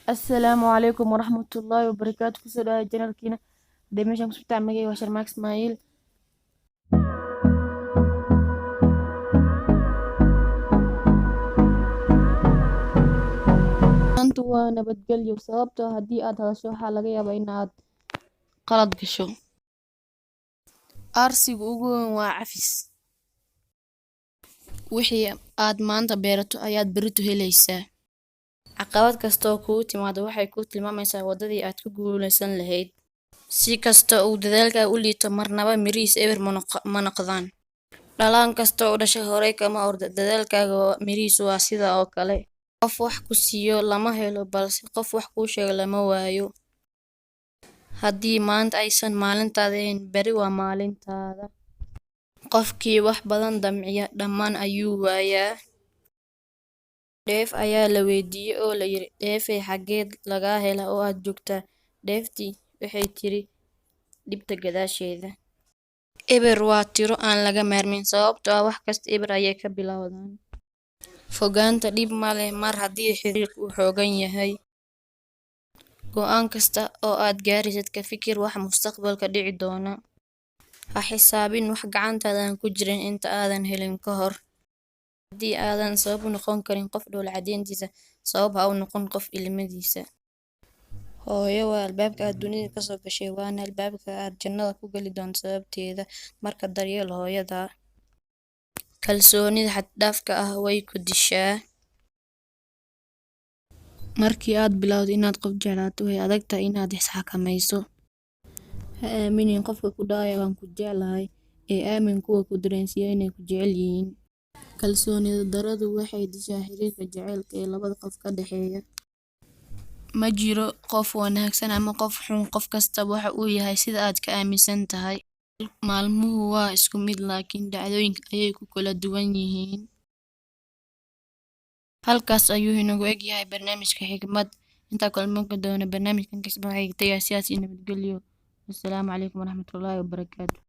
السلام عليكم ورحمة الله وبركاته. kusoo dhawaada janalkiina hadee meeshaan kusoo tacmagay waa Sharmaak Ismaaiil. maanta waa nabadgelyo sababtoo ah haddii aad hadasho waxaa laga yaabaa in aad qalad gasho. Aarsiga ugu weyn waa cafis. Wixii aad maanta beerato ayaad berrito helaysaa. Caqabad kasta oo kugu timaado waxay kuu tilmaamaysaa wadadii aad ku guuleysan lahayd. Si kasta uu dadaalkaaga u liito marnaba mirihiisa eber ma noqdaan. Dhalaan kasta oo dhashay horey kama ordo dadaalkaaga mirihiisu waa sida oo kale. Qof wax ku siiyo lama helo balse qof wax kuu sheego lama waayo. Haddii maanta aysan maalintaada ahayn berri waa maalintaada. Qofkii wax badan damciya dhammaan ayuu waayaa. Dheef ayaa la weydiiyey oo la yiri dheefay xageed lagaa hela oo aad joogtaa. Dheeftii waxay tiri dhibta gadaasheeda. Eber waa tiro aan laga maarmin sababtoo ah wax kasta eber ayay ka bilowdaan. Fogaanta dhib ma leh mar haddii xiriirku uu xoogan yahay. Go'aan kasta oo aad gaarisid ka fikir wax mustaqbalka dhici doona. Ha xisaabin wax gacantaada aan ku jirin inta aadan helin ka hor. Haddii aadan sabab u noqon karin qof dhoola cadeyntiisa sabab ha u noqon qof ilmadiisa. Hooyo waa albaabka aad dunida ka soo gashay waana albaabka aad jannada ku gali doonto sababteeda marka daryeel hooyada. Kalsoonida xad dhaafka ah way ku dishaa. Markii aad bilowdo inaad qof jeclaato way adag tahay inaad isxakamayso. Ha aaminin qofka ku dhahaya waan ku jeclahay ee aamin kuwa ku dareensiya inay ku jecel yihiin. Kalsoonida daradu waxay dishaa xiriirka jaceylka ee labada qof ka dhexeeya. Ma jiro qof wanaagsan ama qof xun, qof kasta waxa uu yahay sida aad ka aaminsan tahay. Maalmuhu waa isku mid laakiin dhacdooyinka ayay ku kala duwan yihiin. Halkaas ayuu inagu eg yahay barnaamijka xigmad. Intaa kulmanka doona barnaamijkan kasba waxay tagay siyaasi nabadgelyo. Assalaamu calaykum waraxmatullaahi wabarakaatuh.